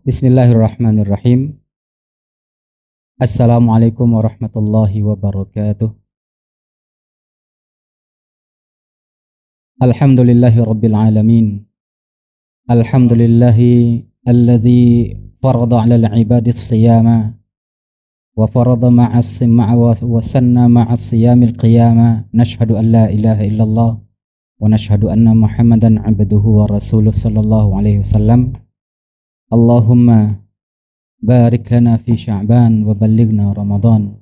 Bismillahirrahmanirrahim. Assalamualaikum warahmatullahi wabarakatuh. Alhamdulillahi rabbil alamin. Alhamdulillahi alladhi farada 'ala al-'ibadi as-siyama wa farada ma'a wa sanna ma'a as-siyamil qiyama. Nashhadu an la ilaha illallah wa nashhadu anna Muhammadan 'abduhu wa rasuluhu sallallahu alaihi wasallam. Allahumma barik lana fi Sya'ban wa ballighna Ramadan.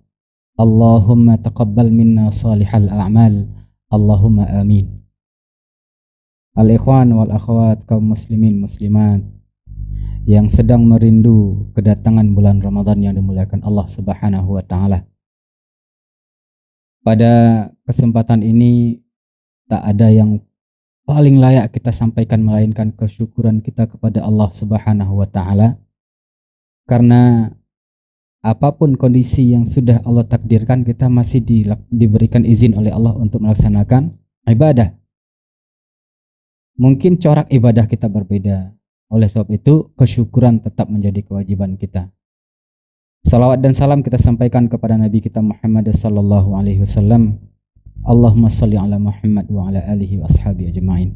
Allahumma taqabbal minna salihal a'mal. Allahumma amin. Al-ikhwan wal akhwat, kaum muslimin muslimat yang sedang merindu kedatangan bulan Ramadan yang dimuliakan Allah Subhanahu wa taala. Pada kesempatan ini tak ada yang paling layak kita sampaikan melainkan kesyukuran kita kepada Allah Subhanahu wa taala. Karena apapun kondisi yang sudah Allah takdirkan, kita masih diberikan izin oleh Allah untuk melaksanakan ibadah. Mungkin corak ibadah kita berbeda. Oleh sebab itu, kesyukuran tetap menjadi kewajiban kita. Salawat dan salam kita sampaikan kepada Nabi kita Muhammad sallallahu alaihi wasallam. Allahumma salli ala Muhammad wa ala alihi wa ashabihi ajma'in.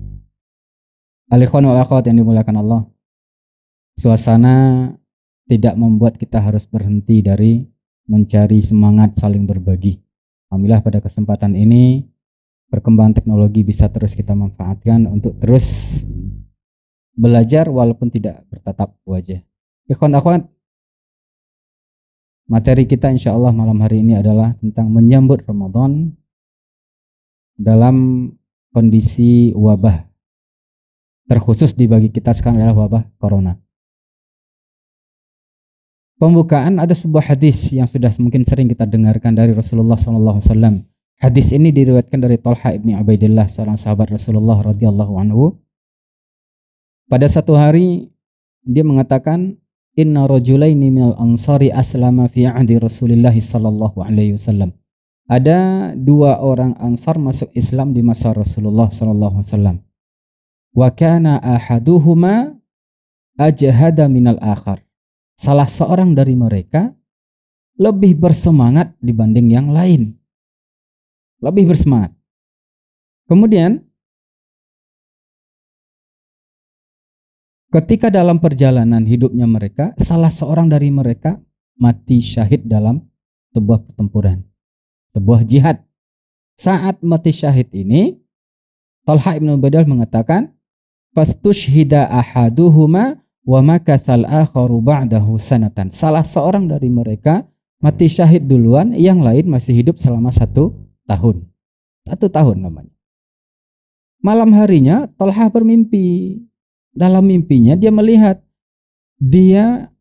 Al-ikhwan wal akhwat yang dimuliakan Allah. Suasana tidak membuat kita harus berhenti dari mencari semangat saling berbagi. Alhamdulillah pada kesempatan ini perkembangan teknologi bisa terus kita manfaatkan untuk terus belajar walaupun tidak bertatap wajah. Ikhwan akhwat, materi kita insya Allah malam hari ini adalah tentang menyambut Ramadan dalam kondisi wabah. Terkhusus bagi kita sekarang adalah wabah corona. Pembukaan ada sebuah hadis yang sudah mungkin sering kita dengarkan dari Rasulullah SAW. Hadis ini diriwayatkan dari Talha ibni Ubaidillah, seorang sahabat Rasulullah radhiyallahu anhu. Pada satu hari dia mengatakan, Inna rajulaini minal ansari aslama fi 'ahdi Rasulillah sallallahu alaihi wasallam. Ada dua orang Ansar masuk Islam di masa Rasulullah sallallahu alaihi wasallam. Wa kana ahaduhuma ajhada minal akhar. Salah seorang dari mereka lebih bersemangat dibanding yang lain. Lebih bersemangat. Kemudian ketika dalam perjalanan hidupnya mereka, salah seorang dari mereka mati syahid dalam sebuah pertempuran, sebuah jihad. Saat mati syahid ini, Talha ibn Ubaidillah mengatakan, fastushhida ahaduhuma wa makatsal akharu ba'dahu sanatan. Salah seorang dari mereka mati syahid duluan, yang lain masih hidup selama 1 tahun. 1 tahun namanya. Malam harinya Talha bermimpi. Dalam mimpinya dia melihat dia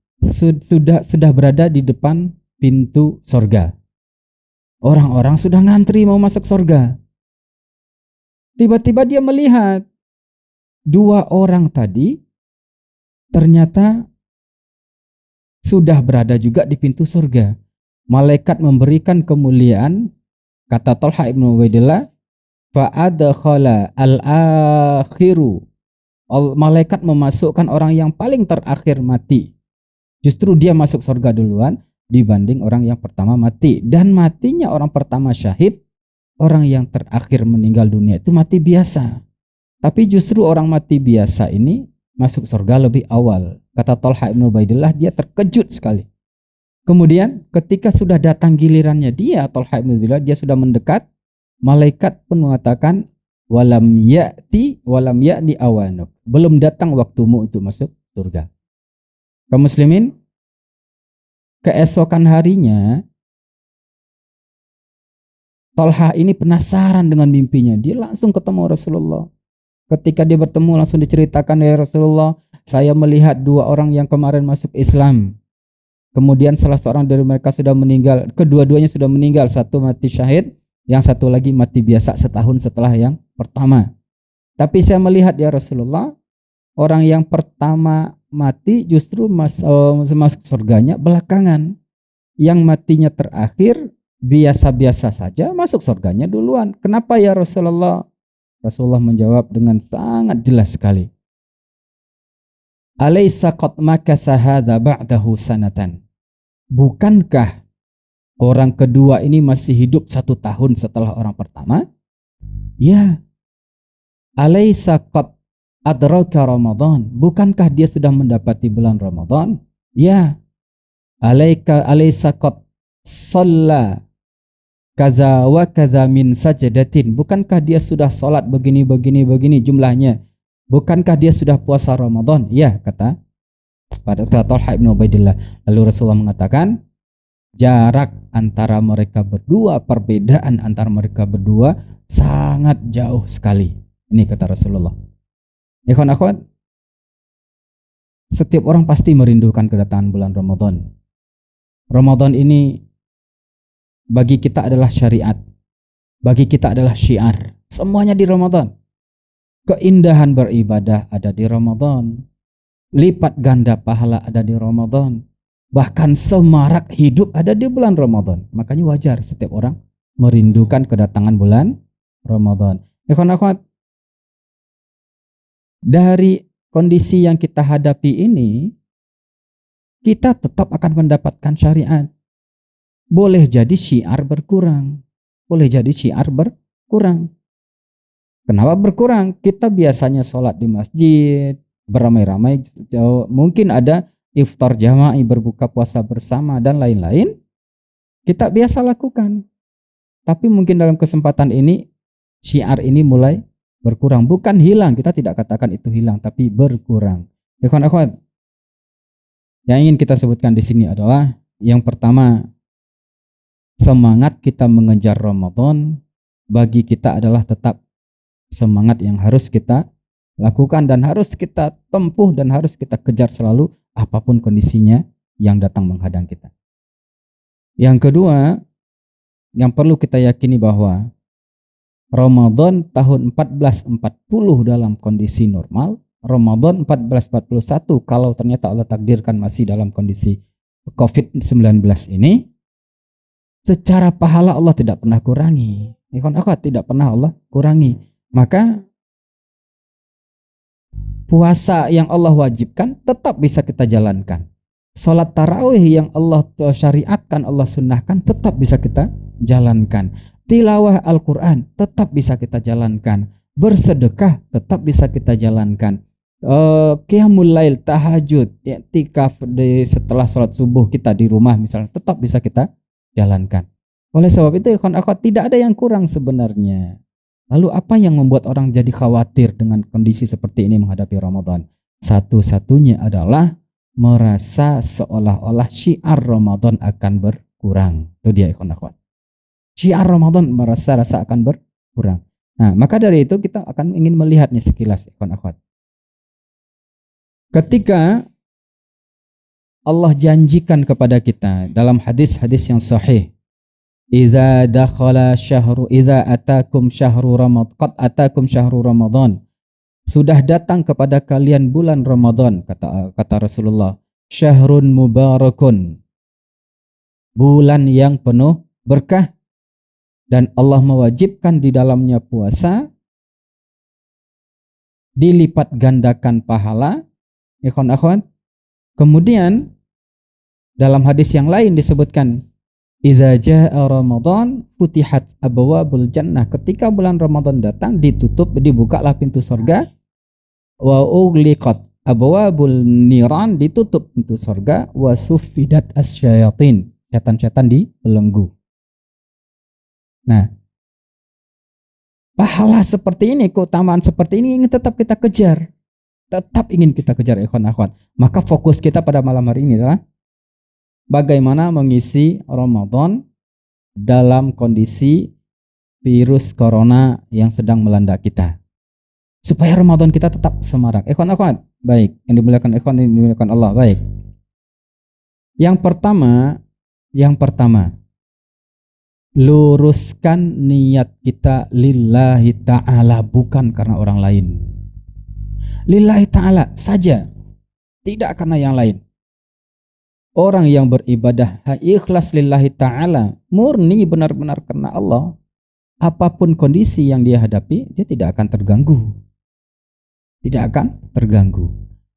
sudah berada di depan pintu sorga. Orang-orang sudah ngantri mau masuk sorga. Tiba-tiba dia melihat dua orang tadi ternyata sudah berada juga di pintu surga. Malaikat memberikan kemuliaan, kata Talha ibn Ubaidillah, fa'adkhala al-akhiru. Malaikat memasukkan orang yang paling terakhir mati. Justru dia masuk surga duluan dibanding orang yang pertama mati. Dan matinya orang pertama syahid, orang yang terakhir meninggal dunia itu mati biasa. Tapi justru orang mati biasa ini masuk surga lebih awal. Kata Talha ibn Ubaidillah, dia terkejut sekali. Kemudian ketika sudah datang gilirannya dia, Talha ibn Ubaidillah, dia sudah mendekat, malaikat pun mengatakan, walam ya'ni awanuk. Belum datang waktumu untuk masuk surga. Kaum muslimin, keesokan harinya Talha ini penasaran dengan mimpinya. Dia langsung ketemu Rasulullah. Ketika dia bertemu langsung diceritakan, ya Rasulullah, saya melihat dua orang yang kemarin masuk Islam. Kemudian salah seorang dari mereka sudah meninggal. Kedua-duanya sudah meninggal. Satu mati syahid, yang satu lagi mati biasa setahun setelah yang pertama. Tapi saya melihat, ya Rasulullah, orang yang pertama mati justru masuk surganya belakangan. Yang matinya terakhir biasa-biasa saja, masuk surganya duluan. Kenapa ya Rasulullah? Rasulullah menjawab dengan sangat jelas sekali. Alaysa qad makatha hadza ba'dahu sanatan. Bukankah orang kedua ini masih hidup 1 tahun setelah orang pertama? Ya. Alaysa qad adraka Ramadan. Bukankah dia sudah mendapati bulan Ramadan? Ya. Alaysa qad shalla kaza wa kaza min sajdatin. Bukankah dia sudah salat begini jumlahnya? Bukankah dia sudah puasa Ramadan? Ya, kata pada Talha bin Ubaidillah. Lalu Rasulullah mengatakan, jarak antara mereka berdua, perbedaan antara mereka berdua sangat jauh sekali. Ini kata Rasulullah. Ikhwan akhwat, setiap orang pasti merindukan kedatangan bulan Ramadan. Ramadan ini bagi kita adalah syariat, bagi kita adalah syiar. Semuanya di Ramadan. Keindahan beribadah ada di Ramadan. Lipat ganda pahala ada di Ramadan. Bahkan semarak hidup ada di bulan Ramadan. Makanya wajar setiap orang merindukan kedatangan bulan Ramadan. Ikhwan akhwat, dari kondisi yang kita hadapi ini, kita tetap akan mendapatkan syariat. Boleh jadi syiar berkurang. Boleh jadi syiar berkurang. Kenapa berkurang? Kita biasanya sholat di masjid, beramai-ramai, mungkin ada iftar jama'i, berbuka puasa bersama, dan lain-lain. Kita biasa lakukan. Tapi mungkin dalam kesempatan ini, syiar ini mulai berkurang. Bukan hilang, kita tidak katakan itu hilang, tapi berkurang. Ikhwan-ikhwan, yang ingin kita sebutkan di sini adalah, yang pertama, semangat kita mengejar Ramadan bagi kita adalah tetap semangat yang harus kita lakukan dan harus kita tempuh dan harus kita kejar selalu apapun kondisinya yang datang menghadang kita. Yang kedua, yang perlu kita yakini bahwa Ramadan tahun 1440 dalam kondisi normal, Ramadan 1441 kalau ternyata Allah takdirkan masih dalam kondisi COVID-19 ini, secara pahala Allah tidak pernah kurangi. Ikhwan akhwat, tidak pernah Allah kurangi. Maka puasa yang Allah wajibkan tetap bisa kita jalankan. Salat tarawih yang Allah syariatkan, Allah sunnahkan tetap bisa kita jalankan. Tilawah Al-Quran tetap bisa kita jalankan. Bersedekah tetap bisa kita jalankan. Qiyamul lail, tahajud, i'tikaf setelah salat subuh kita di rumah misalnya tetap bisa kita jalankan. Oleh sebab itu ikhwan akhwat, tidak ada yang kurang sebenarnya. Lalu apa yang membuat orang jadi khawatir dengan kondisi seperti ini menghadapi Ramadan? Satu-satunya adalah merasa seolah-olah syiar Ramadan akan berkurang. Itu dia ikhwan akhwat. Syiar Ramadan merasa akan berkurang. Nah, maka dari itu kita akan ingin melihat nih sekilas ikhwan akhwat. Ketika Allah janjikan kepada kita dalam hadis-hadis yang sahih, Idza dakhala syahru idza atakum syahru Ramadan qad atakum syahru Ramadan. Sudah datang kepada kalian bulan Ramadan, kata Rasulullah. Syahrun mubarakun. Bulan yang penuh berkah dan Allah mewajibkan di dalamnya puasa, dilipat gandakan pahala. Ikhwan akhwat. Kemudian dalam hadis yang lain disebutkan Idza jaa Ramadan futihat abwabul jannah. Ketika bulan Ramadan datang, dibukalah pintu surga. Wa ughliqat abwabul niran, ditutup pintu surga. Wa suffidat asyayatin, setan-setan dibelenggu. Nah, pahala seperti ini, keutamaan seperti ini ingin tetap kita kejar. Tetap ingin kita kejar ikhwan akhwat. Maka fokus kita pada malam hari ini adalah bagaimana mengisi Ramadan dalam kondisi virus corona yang sedang melanda kita. Supaya Ramadan kita tetap semarak. Ikhwan akhwat, baik. Yang dimuliakan ikhwan, yang dimuliakan Allah, baik. Yang pertama, luruskan niat kita lillahi ta'ala, bukan karena orang lain. Lillahi ta'ala saja, tidak karena yang lain. Orang yang beribadah ikhlas lillahi ta'ala, murni benar-benar karena Allah, apapun kondisi yang dia hadapi, dia tidak akan terganggu. Tidak akan terganggu.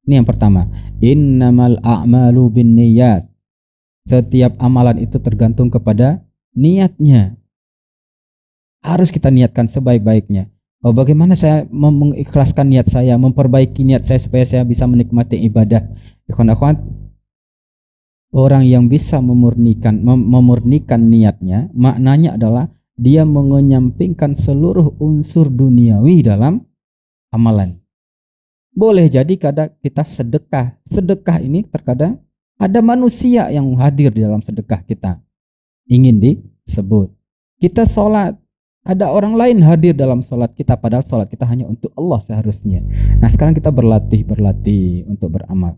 Ini yang pertama. Innamal a'malu binniyat. Setiap amalan itu tergantung kepada niatnya. Harus kita niatkan sebaik-baiknya. Oh, bagaimana saya mengikhlaskan niat saya, memperbaiki niat saya supaya saya bisa menikmati ibadah. Ikhwan akhwat, orang yang bisa memurnikan niatnya, maknanya adalah dia mengenyampingkan seluruh unsur duniawi dalam amalan. Boleh jadi kadang kita sedekah. Sedekah ini terkadang ada manusia yang hadir di dalam sedekah kita. Ingin disebut. Kita sholat. Ada orang lain hadir dalam sholat kita. Padahal sholat kita hanya untuk Allah seharusnya. Nah sekarang kita berlatih untuk beramal.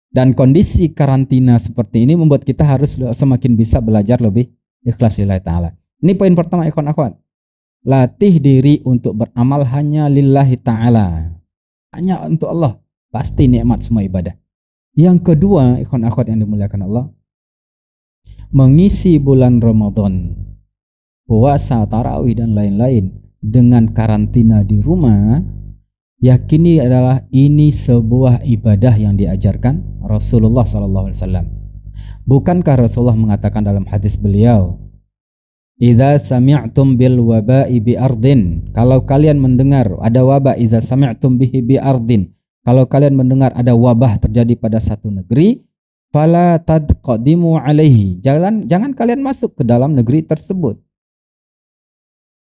Dan kondisi karantina seperti ini membuat kita harus semakin bisa belajar lebih ikhlas lillahi ta'ala. Ini poin pertama ikhwan akhwat. Latih diri untuk beramal hanya lillahi ta'ala. Hanya untuk Allah. Pasti nikmat semua ibadah. Yang kedua, ikhwan akhwat yang dimuliakan Allah, mengisi bulan Ramadan, puasa, tarawih dan lain-lain dengan karantina di rumah, yakini adalah ini sebuah ibadah yang diajarkan Rasulullah SAW. Bukankah Rasulullah mengatakan dalam hadis beliau, idza sami'tum bil waba'i bi ardin, kalau kalian mendengar ada wabah, idza sami'tum bihi bi ardin, kalau kalian mendengar ada wabah terjadi pada satu negeri, fala tadqadimu alaihi, jangan kalian masuk ke dalam negeri tersebut.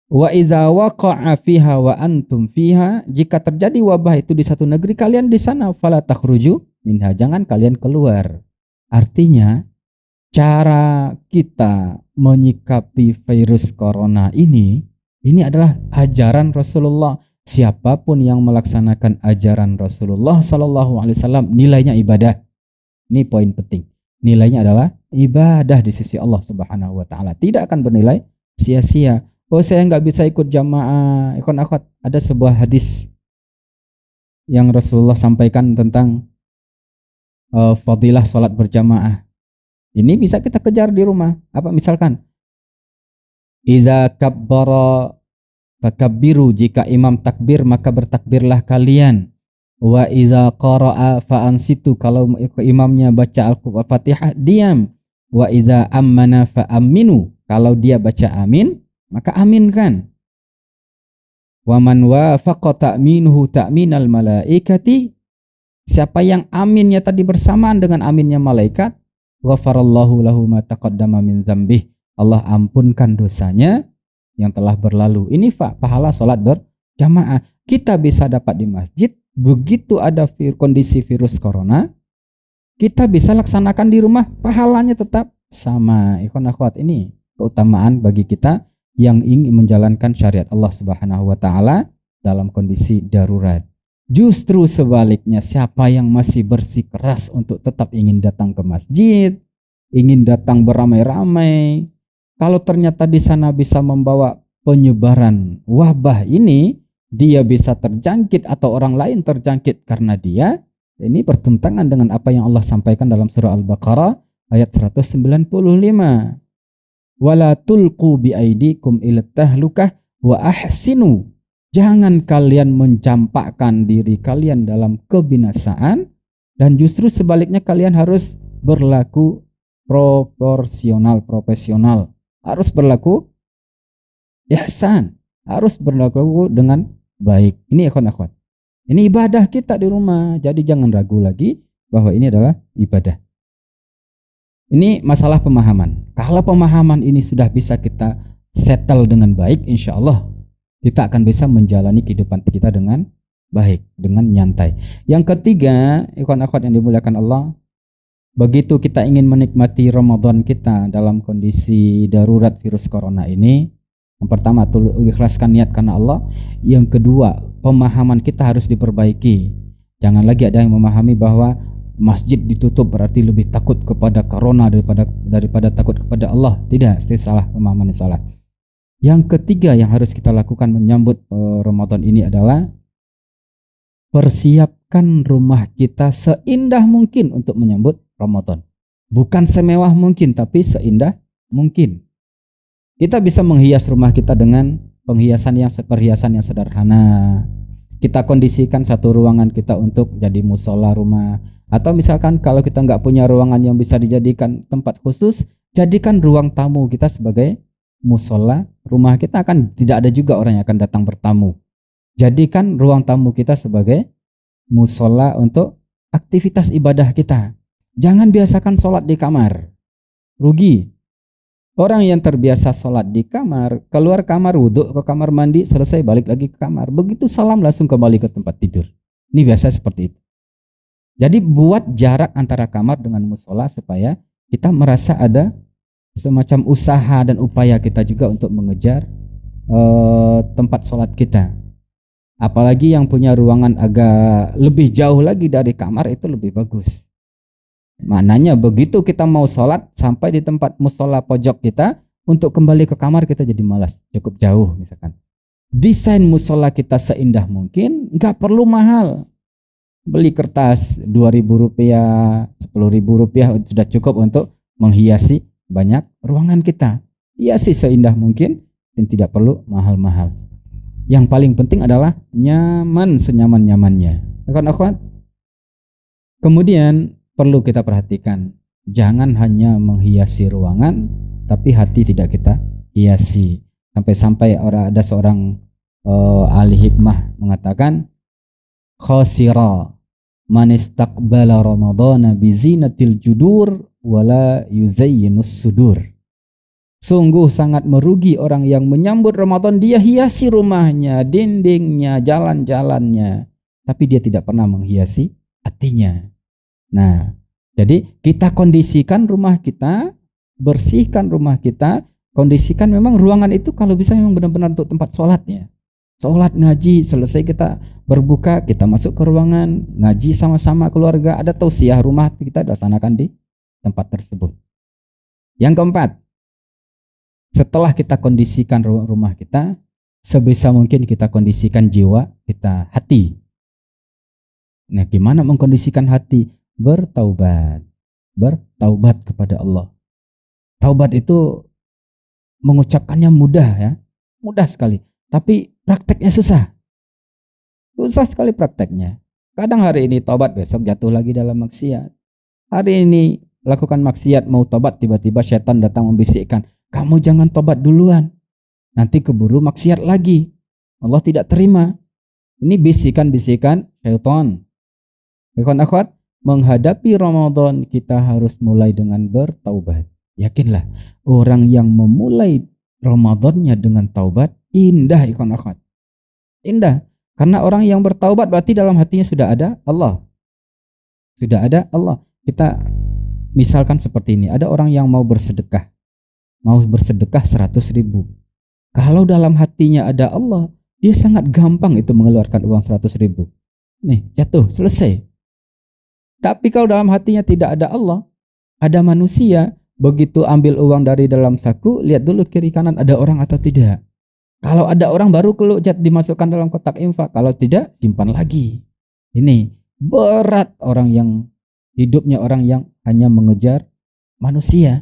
Wa idza waqa'a fiha wa antum fiha, jika terjadi wabah itu di satu negeri, kalian di sana, fala takhruju minha, jangan kalian keluar. Artinya cara kita menyikapi virus corona ini adalah ajaran Rasulullah. Siapapun yang melaksanakan ajaran Rasulullah SAW, nilainya ibadah. Ini poin penting. Nilainya adalah ibadah di sisi Allah Subhanahu Wa Taala. Tidak akan bernilai sia-sia. Oh, saya nggak bisa ikut jamaah. Ikhwan akhwat, ada sebuah hadis yang Rasulullah sampaikan tentang fadilah sholat berjamaah. Ini bisa kita kejar di rumah. Apa misalkan? Iza kabbara fakabbiru, jika imam takbir maka bertakbirlah kalian. Wa iza qara'a fa'ansitu, kalau imamnya baca Al-Fatihah diam. Wa iza ammana fa'amminu, kalau dia baca amin maka aminkan. Wa man wafaqa ta'minuhu ta'minal malaikati, siapa yang aminnya tadi bersamaan dengan aminnya malaikat, ghafarallahu lahu ma taqaddama min dzambih, Allah ampunkan dosanya yang telah berlalu. Ini pahala salat berjamaah. Kita bisa dapat di masjid, begitu ada kondisi virus corona, kita bisa laksanakan di rumah, pahalanya tetap sama. Ikhwan akhwat, ini keutamaan bagi kita yang ingin menjalankan syariat Allah Subhanahu wa taala dalam kondisi darurat. Justru sebaliknya, siapa yang masih bersikeras untuk tetap ingin datang ke masjid, ingin datang beramai-ramai, kalau ternyata di sana bisa membawa penyebaran wabah ini, dia bisa terjangkit atau orang lain terjangkit karena dia, ini bertentangan dengan apa yang Allah sampaikan dalam surah Al-Baqarah ayat 195. Wala tulqu biaidikum ila tahlukah wa ahsinu. Jangan kalian mencampakkan diri kalian dalam kebinasaan, dan justru sebaliknya kalian harus berlaku profesional, harus berlaku ihsan, harus berlaku dengan baik. Ini ikhwan akhwat. Ini ibadah kita di rumah, jadi jangan ragu lagi bahwa ini adalah ibadah. Ini masalah pemahaman. Kalau pemahaman ini sudah bisa kita settle dengan baik, insya Allah kita akan bisa menjalani kehidupan kita dengan baik, dengan nyantai. Yang ketiga, ikhwan akhwat yang dimuliakan Allah, begitu kita ingin menikmati Ramadan kita dalam kondisi darurat virus corona ini, yang pertama, ikhlaskan niat karena Allah. Yang kedua, pemahaman kita harus diperbaiki. Jangan lagi ada yang memahami bahwa masjid ditutup berarti lebih takut kepada corona daripada takut kepada Allah. Tidak, itu salah, pemahaman ini salah. Yang ketiga yang harus kita lakukan menyambut Ramadan ini adalah persiapkan rumah kita seindah mungkin untuk menyambut Ramadan. Bukan semewah mungkin, tapi seindah mungkin. Kita bisa menghias rumah kita dengan perhiasan yang sederhana. kita kondisikan satu ruangan kita untuk jadi musola rumah. Atau misalkan kalau kita nggak punya ruangan yang bisa dijadikan tempat khusus, jadikan ruang tamu kita sebagai musola rumah kita. Akan tidak ada juga orang yang akan datang bertamu. Jadikan ruang tamu kita sebagai musola untuk aktivitas ibadah kita. Jangan biasakan sholat di kamar. Rugi. Orang yang terbiasa sholat di kamar, keluar kamar, wudhu ke kamar mandi, selesai balik lagi ke kamar. Begitu salam langsung kembali ke tempat tidur. Ini biasa seperti itu. Jadi buat jarak antara kamar dengan musola supaya kita merasa ada semacam usaha dan upaya kita juga untuk mengejar tempat sholat kita. Apalagi yang punya ruangan agak lebih jauh lagi dari kamar itu lebih bagus. Maknanya begitu kita mau sholat sampai di tempat musola pojok kita, untuk kembali ke kamar kita jadi malas, cukup jauh misalkan. Desain musola kita seindah mungkin, nggak perlu mahal. Beli kertas Rp2.000, Rp10.000 sudah cukup untuk menghiasi banyak ruangan kita. Hiasi seindah mungkin dan tidak perlu mahal-mahal. Yang paling penting adalah nyaman senyaman-nyamannya. Akhwat. Kemudian perlu kita perhatikan, jangan hanya menghiasi ruangan, tapi hati tidak kita hiasi. Sampai-sampai ada seorang ahli hikmah mengatakan, khasira man istaqbala ramadhana bizinatil judur wala yuzayyinus sudur. Sungguh sangat merugi orang yang menyambut Ramadan, dia hiasi rumahnya, dindingnya, jalan-jalannya, tapi dia tidak pernah menghiasi hatinya. Nah, jadi kita kondisikan rumah kita, bersihkan rumah kita, kondisikan memang ruangan itu kalau bisa memang benar-benar untuk tempat sholatnya. Sholat, ngaji, selesai kita berbuka, kita masuk ke ruangan, ngaji sama-sama keluarga, ada tausiah rumah kita laksanakan di tempat tersebut. Yang keempat, setelah kita kondisikan rumah kita, sebisa mungkin kita kondisikan jiwa kita, hati. Nah, gimana mengkondisikan hati? Bertaubat kepada Allah. Taubat itu mengucapkannya mudah ya, mudah sekali, tapi prakteknya susah sekali prakteknya. Kadang hari ini taubat, besok jatuh lagi dalam maksiat. Hari ini lakukan maksiat, mau taubat, tiba-tiba setan datang membisikkan, kamu jangan taubat duluan, nanti keburu maksiat lagi, Allah tidak terima. Ini bisikan-bisikan syaitan. Akhwat, menghadapi Ramadan kita harus mulai dengan bertaubat. Yakinlah, orang yang memulai Ramadannya dengan taubat indah, akhwat. Indah, karena orang yang bertaubat berarti dalam hatinya sudah ada Allah. Sudah ada Allah. Kita misalkan seperti ini, ada orang yang mau bersedekah 100.000. Kalau dalam hatinya ada Allah, dia sangat gampang itu mengeluarkan uang 100.000. Nih, jatuh, selesai. Tapi kalau dalam hatinya tidak ada Allah, ada manusia, begitu ambil uang dari dalam saku, lihat dulu kiri kanan ada orang atau tidak. Kalau ada orang baru dimasukkan dalam kotak infak, kalau tidak simpan lagi. Ini berat orang yang hidupnya orang yang hanya mengejar manusia.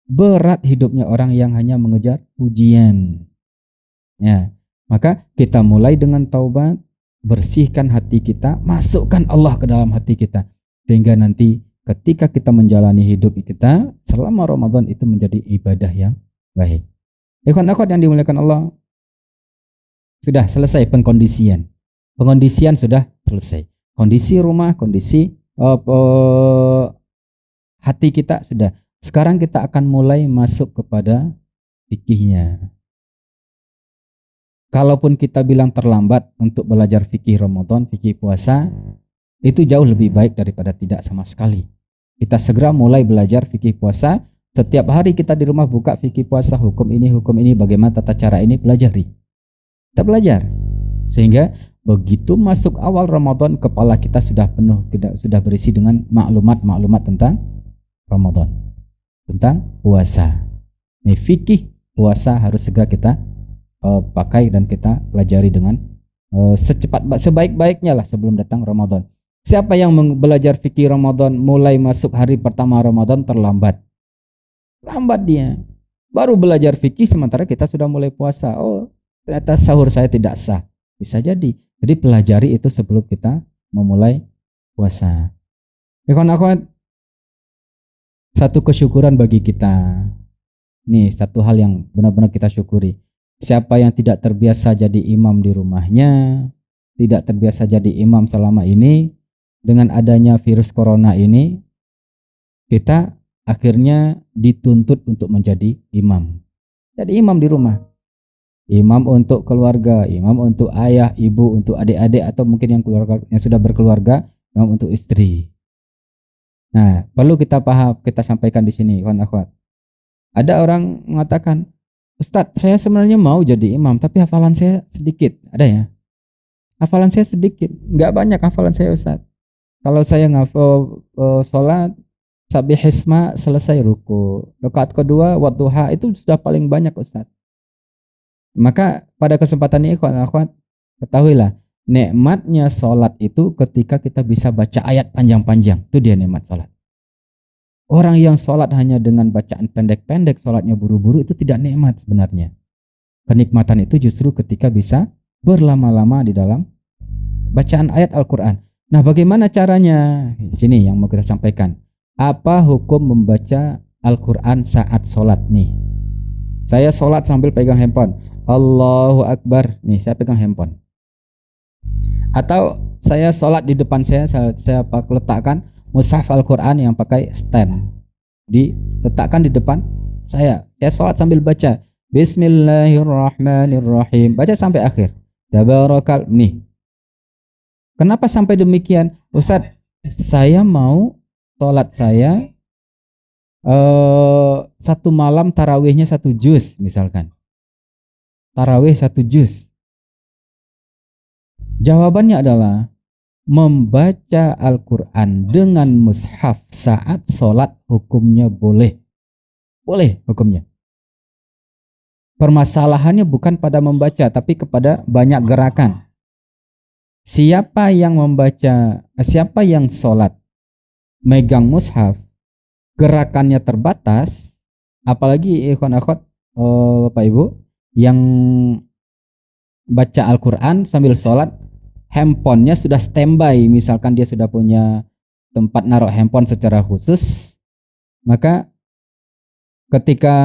Berat hidupnya orang yang hanya mengejar pujian. Ya, maka kita mulai dengan taubat, bersihkan hati kita, masukkan Allah ke dalam hati kita. Sehingga nanti ketika kita menjalani hidup kita selama Ramadan itu menjadi ibadah yang baik. Ikhwan-akhwat yang dimuliakan Allah, sudah selesai pengkondisian. Pengkondisian sudah selesai. Kondisi rumah, kondisi hati kita sudah. Sekarang kita akan mulai masuk kepada fikihnya. Kalaupun kita bilang terlambat untuk belajar fikih Ramadan, fikih puasa, itu jauh lebih baik daripada tidak sama sekali. Kita segera mulai belajar fikih puasa. Setiap hari kita di rumah buka fikih puasa, hukum ini, bagaimana tata cara ini, pelajari. Kita belajar. Sehingga begitu masuk awal Ramadan, kepala kita sudah penuh, sudah berisi dengan maklumat-maklumat tentang Ramadan, tentang puasa. Ini fikih puasa harus segera kita pakai dan kita pelajari dengan sebaik-baiknya lah sebelum datang Ramadan. Siapa yang belajar fikih Ramadan mulai masuk hari pertama Ramadan terlambat. Lambat dia. Baru belajar fikih sementara kita sudah mulai puasa. Oh, ternyata sahur saya tidak sah. Bisa jadi. Jadi pelajari itu sebelum kita memulai puasa. Ikhwan akhwat, satu kesyukuran bagi kita. Nih, satu hal yang benar-benar kita syukuri. Siapa yang tidak terbiasa jadi imam di rumahnya, tidak terbiasa jadi imam selama ini, dengan adanya virus corona ini, kita akhirnya dituntut untuk menjadi imam. Jadi imam di rumah. Imam untuk keluarga, imam untuk ayah, ibu, untuk adik-adik, atau mungkin yang keluarga yang sudah berkeluarga, imam untuk istri. Nah, perlu kita paham, kita sampaikan di sini, kawan akhwat. Ada orang mengatakan, Ustadz, saya sebenarnya mau jadi imam, tapi hafalan saya sedikit. Ada ya? Hafalan saya sedikit, nggak banyak hafalan saya, Ustadz. Kalau saya ngafal sholat, sabih hisma selesai ruku. Rakaat kedua, wadduha itu sudah paling banyak, Ustadz. Maka pada kesempatan ini akhwat, ketahuilah nikmatnya sholat itu ketika kita bisa baca ayat panjang-panjang. Itu dia nikmat sholat. Orang yang sholat hanya dengan bacaan pendek-pendek, sholatnya buru-buru, itu tidak nikmat sebenarnya. Kenikmatan itu justru ketika bisa berlama-lama di dalam bacaan ayat Al-Quran. Nah, bagaimana caranya? Sini yang mau kita sampaikan. Apa hukum membaca Al-Quran saat sholat nih? Saya sholat sambil pegang handphone. Allahu Akbar. Nih, saya pegang handphone. Atau saya sholat di depan saya letakkan mushaf Al-Quran yang pakai stand. Diletakkan di depan saya. Saya sholat sambil baca. Bismillahirrahmanirrahim. Baca sampai akhir. Tabarakal. Nih. Kenapa sampai demikian? Ustadz, saya mau sholat saya satu malam tarawihnya 1 juz misalkan. Tarawih 1 juz. Jawabannya adalah membaca Al-Quran dengan mushaf saat sholat hukumnya boleh. Boleh hukumnya. Permasalahannya bukan pada membaca, tapi kepada banyak gerakan. Siapa yang membaca, siapa yang sholat megang mushaf, gerakannya terbatas, apalagi ikhwan akhwat, Bapak Ibu, yang baca Al-Quran sambil sholat, handphonenya sudah standby, misalkan dia sudah punya tempat naruh handphone secara khusus, maka ketika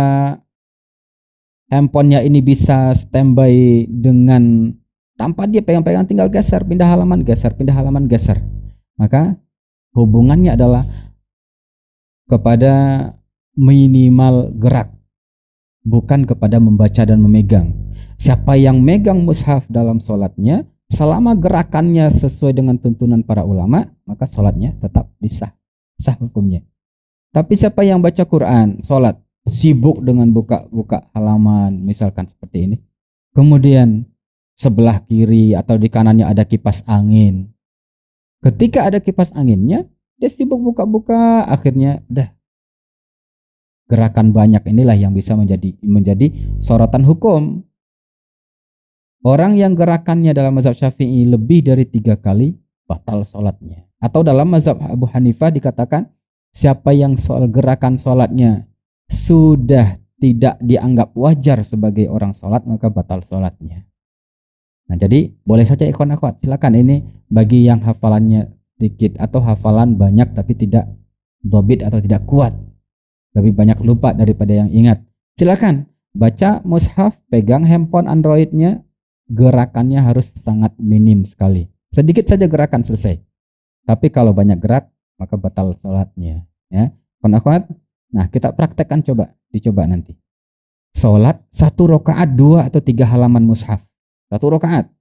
handphonenya ini bisa standby dengan tanpa dia pegang-pegang, tinggal geser, pindah halaman, geser, pindah halaman, geser, maka hubungannya adalah kepada minimal gerak, bukan kepada membaca dan memegang. Siapa yang megang mushaf dalam sholatnya, selama gerakannya sesuai dengan tuntunan para ulama, maka sholatnya tetap sah hukumnya. Tapi siapa yang baca Quran, sholat, sibuk dengan buka halaman, misalkan seperti ini, kemudian sebelah kiri atau di kanannya ada kipas angin. Ketika ada kipas anginnya, dia sibuk buka-buka, akhirnya udah. Gerakan banyak inilah yang bisa menjadi sorotan hukum. Orang yang gerakannya dalam mazhab Syafi'i lebih dari 3 kali, batal sholatnya. Atau dalam mazhab Abu Hanifah dikatakan, siapa yang soal gerakan sholatnya sudah tidak dianggap wajar sebagai orang sholat, maka batal sholatnya. Nah, jadi boleh saja ikhwan akhwat, silakan, ini bagi yang hafalannya sedikit atau hafalan banyak tapi tidak dobit atau tidak kuat, lebih banyak lupa daripada yang ingat, silakan baca mushaf, pegang handphone Androidnya, gerakannya harus sangat minim sekali, sedikit saja gerakan selesai. Tapi kalau banyak gerak maka batal sholatnya, ya ikhwan akhwat. Nah, kita praktekkan, dicoba nanti. Sholat 1 rakaat 2 atau 3 halaman mushaf. 1 rakaat.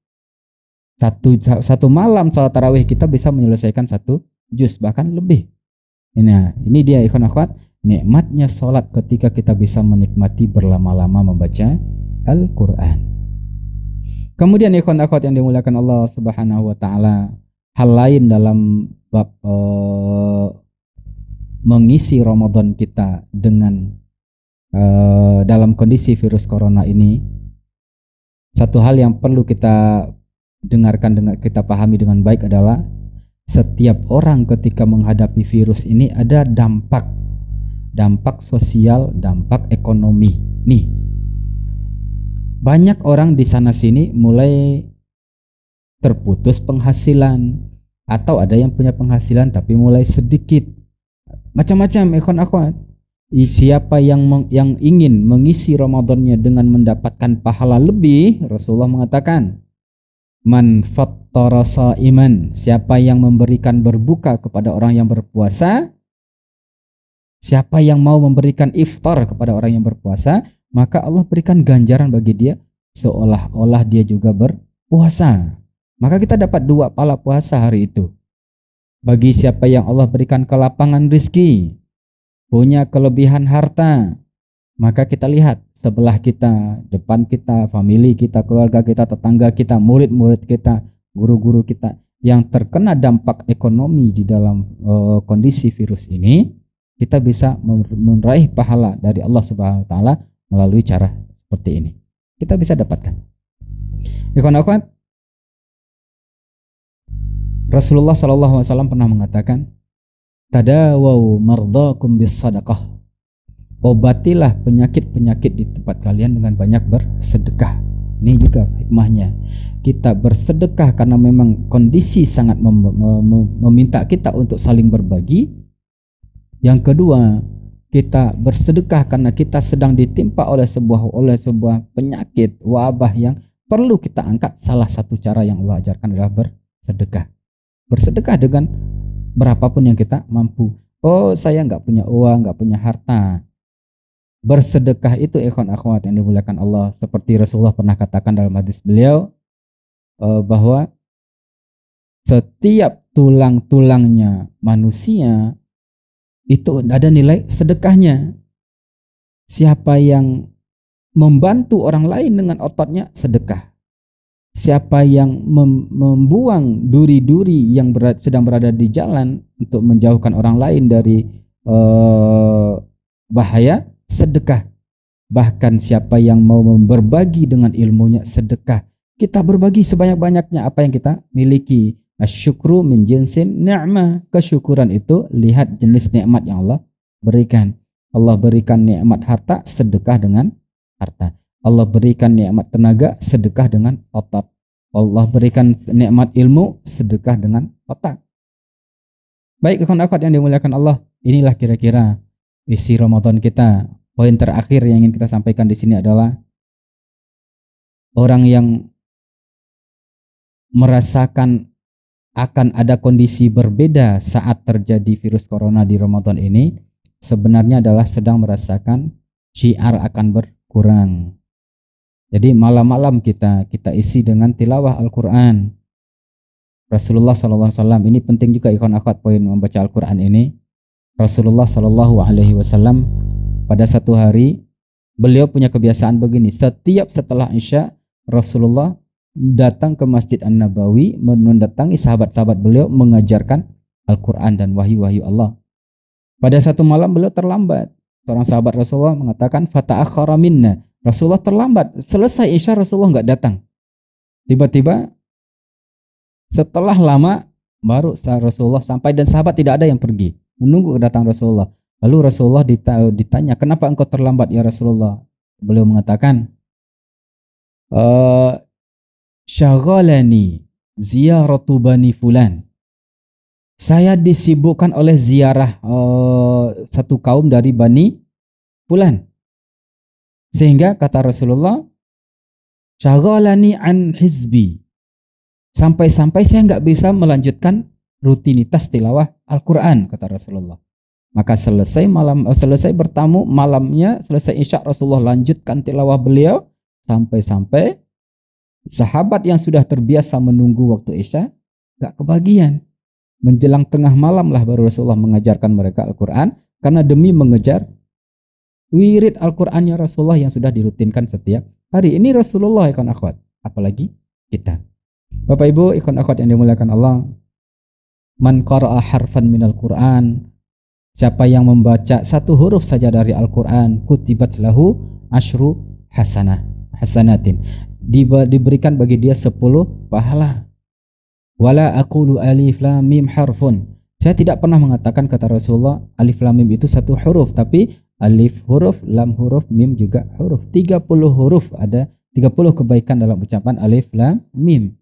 Satu malam sholat tarawih kita bisa menyelesaikan 1 juz, bahkan lebih. Ini dia ikhwan akhwat, nikmatnya sholat ketika kita bisa menikmati berlama-lama membaca Al-Quran. Kemudian ikhwan akhwat yang dimuliakan Allah Subhanahu wa taala, hal lain dalam bab mengisi Ramadan kita dengan dalam kondisi virus corona ini, satu hal yang perlu kita dengarkan, kita pahami dengan baik adalah setiap orang ketika menghadapi virus ini ada dampak sosial, dampak ekonomi. Nih, banyak orang di sana sini mulai terputus penghasilan, atau ada yang punya penghasilan tapi mulai sedikit. Macam-macam ikhwan akhwat. Siapa yang ingin mengisi Ramadannya dengan mendapatkan pahala lebih, Rasulullah mengatakan, man fattara shaiman, siapa yang memberikan berbuka kepada orang yang berpuasa, siapa yang mau memberikan iftar kepada orang yang berpuasa, maka Allah berikan ganjaran bagi dia seolah-olah dia juga berpuasa. Maka kita dapat 2 pahala puasa hari itu. Bagi siapa yang Allah berikan kelapangan rezeki, punya kelebihan harta, maka kita lihat sebelah kita, depan kita, famili kita, keluarga kita, tetangga kita, murid-murid kita, guru-guru kita yang terkena dampak ekonomi di dalam kondisi virus ini, kita bisa meraih pahala dari Allah Subhanahu wa taala melalui cara seperti ini. Kita bisa dapatkan. Ikhwan akhwat, Rasulullah SAW pernah mengatakan, tadawau mardakum bis sadaqah, obatilah penyakit-penyakit di tempat kalian dengan banyak bersedekah. Ini juga hikmahnya, kita bersedekah karena memang kondisi sangat meminta kita untuk saling berbagi. Yang kedua, kita bersedekah karena kita sedang ditimpa oleh sebuah penyakit wabah yang perlu kita angkat. Salah satu cara yang Allah ajarkan adalah bersedekah. Bersedekah dengan berapapun yang kita mampu. Oh, saya nggak punya uang, nggak punya harta. Bersedekah itu ikhwan akhwat yang dimuliakan Allah, seperti Rasulullah pernah katakan dalam hadis beliau bahwa setiap tulang-tulangnya manusia itu ada nilai sedekahnya. Siapa yang membantu orang lain dengan ototnya, sedekah. Siapa yang membuang duri-duri yang sedang berada di jalan untuk menjauhkan orang lain dari bahaya, sedekah. Bahkan siapa yang mau berbagi dengan ilmunya, sedekah. Kita berbagi sebanyak-banyaknya apa yang kita miliki. Asyukru min jinsin ni'mah. Kesyukuran itu lihat jenis nikmat yang Allah berikan. Allah berikan nikmat harta, sedekah dengan harta. Allah berikan nikmat tenaga, sedekah dengan otak. Allah berikan nikmat ilmu, sedekah dengan otak. Baik ikhwan akhwat yang dimuliakan Allah, inilah kira-kira isi Ramadan kita. Poin terakhir yang ingin kita sampaikan di sini adalah orang yang merasakan akan ada kondisi berbeda saat terjadi virus corona di Ramadan ini, sebenarnya adalah sedang merasakan syiar akan berkurang. Jadi malam-malam kita isi dengan tilawah Al-Quran. Rasulullah SAW, ini penting juga ikhwan akhwat poin membaca Al-Quran ini. Rasulullah SAW pada satu hari beliau punya kebiasaan begini. Setiap setelah Isya, Rasulullah datang ke Masjid An-Nabawi, mendatangi sahabat-sahabat beliau mengajarkan Al-Quran dan wahyu-wahyu Allah. Pada satu malam beliau terlambat. Seorang sahabat Rasulullah mengatakan, fata'akhara minna. Rasulullah terlambat. Selesai Isya Rasulullah nggak datang. Tiba-tiba setelah lama baru Rasulullah sampai dan sahabat tidak ada yang pergi menunggu kedatangan Rasulullah. Lalu Rasulullah ditanya, kenapa engkau terlambat ya Rasulullah? Beliau mengatakan, syaghalani ziyaratu bani fulan. Saya disibukkan oleh ziarah satu kaum dari Bani Fulan. Sehingga kata Rasulullah, syaghalani an hizbi. Sampai-sampai saya nggak bisa melanjutkan rutinitas tilawah Al-Quran, kata Rasulullah. Maka selesai bertamu malamnya, selesai Isya Rasulullah lanjutkan tilawah beliau sampai-sampai sahabat yang sudah terbiasa menunggu waktu Isya nggak kebagian. Menjelang tengah malam lah baru Rasulullah mengajarkan mereka Al-Quran, karena demi mengejar wirid Al-Qurannya Rasulullah yang sudah dirutinkan setiap hari. Ini Rasulullah ikhwan akhwat, apalagi kita. Bapak Ibu ikhwan akhwat yang dimuliakan Allah, man qara'a harfan minal Quran, siapa yang membaca satu huruf saja dari Al-Quran, kutibat lahu asyru hasanatin, diberikan bagi dia 10 pahala. Wala aqulu alif lam mim harfun, saya tidak pernah mengatakan, kata Rasulullah, alif lam mim itu satu huruf, tapi alif huruf, lam huruf, mim juga huruf. 30 huruf, ada 30 kebaikan dalam ucapan alif lam mim.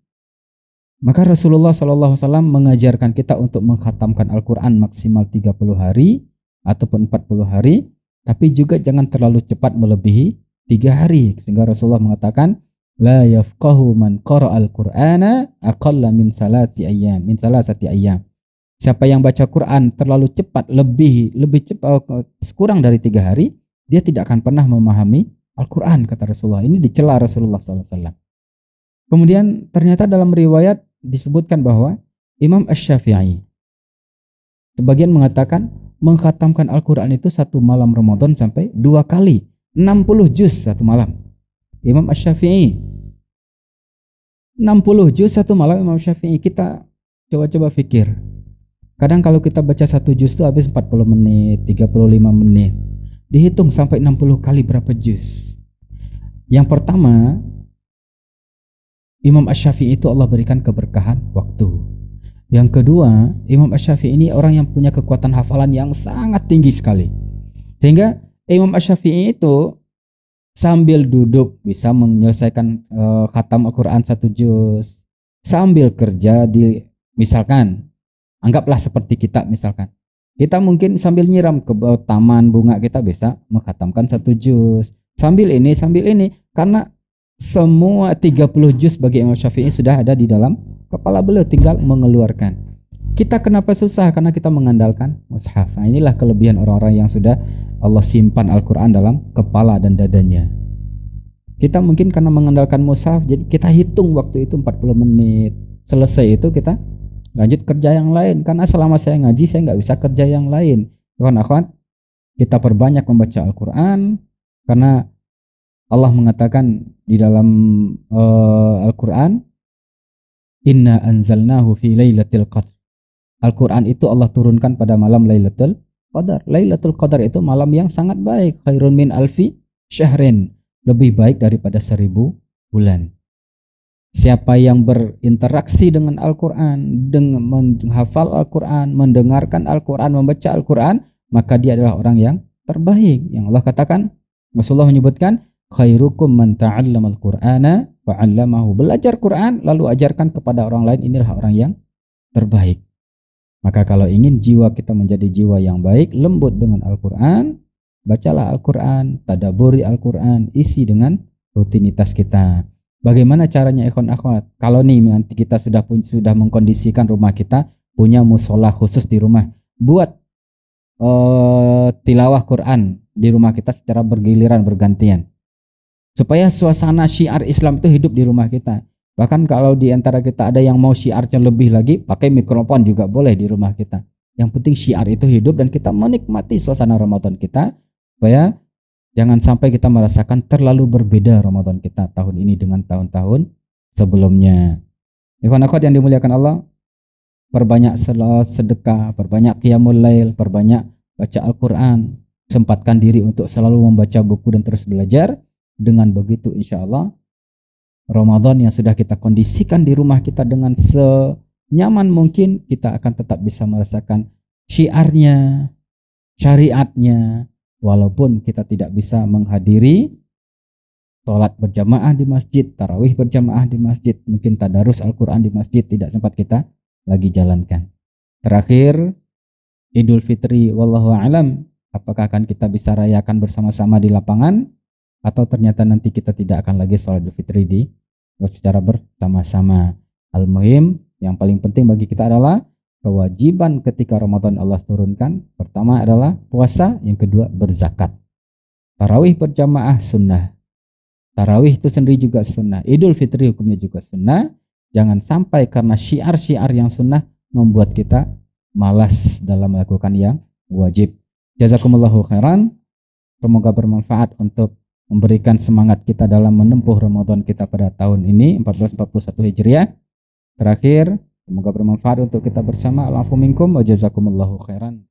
Maka Rasulullah SAW mengajarkan kita untuk mengkhatamkan Al-Quran maksimal 30 hari ataupun 40 hari, tapi juga jangan terlalu cepat melebihi 3 hari. Sehingga Rasulullah mengatakan, la yafqahu man qara'al Qur'ana aqalla min salasati ayyam. Siapa yang baca Quran terlalu cepat, lebih cepat, kurang dari 3 hari, dia tidak akan pernah memahami Al-Quran, kata Rasulullah. Ini dicela Rasulullah SAW. Kemudian ternyata dalam riwayat disebutkan bahwa Imam Asy-Syafi'i, sebagian mengatakan mengkhatamkan Al-Quran itu satu malam Ramadan sampai 2 kali, 60 juz satu malam. Imam Asy-Syafi'i 60 juz satu malam. Imam Syafi'i. Kita coba pikir, kadang kalau kita baca satu juz itu habis 40 menit, 35 menit, dihitung sampai 60 kali berapa juz. Yang pertama, Imam Asy-Syafi'i itu Allah berikan keberkahan waktu. Yang kedua, Imam Asy-Syafi'i ini orang yang punya kekuatan hafalan yang sangat tinggi sekali, sehingga Imam Asy-Syafi'i itu sambil duduk bisa menyelesaikan khatam Al-Quran 1 juz, sambil kerja misalkan, anggaplah seperti kita misalkan. Kita mungkin sambil nyiram ke taman bunga, kita bisa mengkhatamkan 1 juz. Sambil ini, karena semua 30 juz bagi Imam Syafi'i sudah ada di dalam kepala beliau, tinggal mengeluarkan. Kita kenapa susah? Karena kita mengandalkan mushaf. Nah, inilah kelebihan orang-orang yang sudah Allah simpan Al-Quran dalam kepala dan dadanya. Kita mungkin karena mengandalkan mushaf, jadi kita hitung waktu itu 40 menit. Selesai itu kita lanjut kerja yang lain. Karena selama saya ngaji, saya nggak bisa kerja yang lain. Akhwat, kita perbanyak membaca Al-Quran, karena Allah mengatakan di dalam Al-Quran, Inna anzalnahu fi lailatul qadar. Al-Quran itu Allah turunkan pada malam Lailatul Qadar. Lailatul Qadar itu malam yang sangat baik. Khairun min alfi syahrin. Lebih baik daripada 1000 bulan. Siapa yang berinteraksi dengan Al-Quran, dengan menghafal Al-Quran, mendengarkan Al-Quran, membaca Al-Quran, maka dia adalah orang yang terbaik. Yang Allah katakan, Rasulullah menyebutkan, khairukum man ta'allama al-Qur'ana wa 'allamahu. Belajar Quran lalu ajarkan kepada orang lain, inilah orang yang terbaik. Maka kalau ingin jiwa kita menjadi jiwa yang baik, lembut dengan Al-Quran, bacalah Al-Quran, tadaburi Al-Quran, isi dengan rutinitas kita. Bagaimana caranya ikhwan akhwat? Kalau nih nanti kita sudah mengkondisikan rumah kita, punya musola khusus di rumah, buat tilawah Quran di rumah kita secara bergiliran, bergantian, supaya suasana syiar Islam itu hidup di rumah kita. Bahkan kalau di antara kita ada yang mau syiarnya lebih lagi, pakai mikrofon juga boleh di rumah kita. Yang penting syiar itu hidup dan kita menikmati suasana Ramadan kita, supaya jangan sampai kita merasakan terlalu berbeda Ramadan kita tahun ini dengan tahun-tahun sebelumnya. Ikhwan akhwat yang dimuliakan Allah, perbanyak sedekah, perbanyak qiyamul lail, perbanyak baca Al-Quran, sempatkan diri untuk selalu membaca buku dan terus belajar. Dengan begitu insya Allah Ramadan yang sudah kita kondisikan di rumah kita dengan senyaman mungkin, kita akan tetap bisa merasakan syiarnya, syariatnya, walaupun kita tidak bisa menghadiri sholat berjamaah di masjid, tarawih berjamaah di masjid, mungkin tadarus Al-Quran di masjid tidak sempat kita lagi jalankan. Terakhir, Idul Fitri, wallahu a'lam, apakah akan kita bisa rayakan bersama-sama di lapangan, atau ternyata nanti kita tidak akan lagi sholat Idul Fitri secara bersama-sama. Al-muhim, yang paling penting bagi kita adalah kewajiban ketika Ramadan Allah turunkan. Pertama adalah puasa, yang kedua berzakat. Tarawih berjamaah sunnah. Tarawih itu sendiri juga sunnah. Idul Fitri hukumnya juga sunnah. Jangan sampai karena syiar-syiar yang sunnah membuat kita malas dalam melakukan yang wajib. Jazakumullahu khairan. Semoga bermanfaat untuk memberikan semangat kita dalam menempuh Ramadan kita pada tahun ini 1441 Hijriah. Terakhir, semoga bermanfaat untuk kita bersama. Alhamdulillah minkum wa jazakumullahu khairan.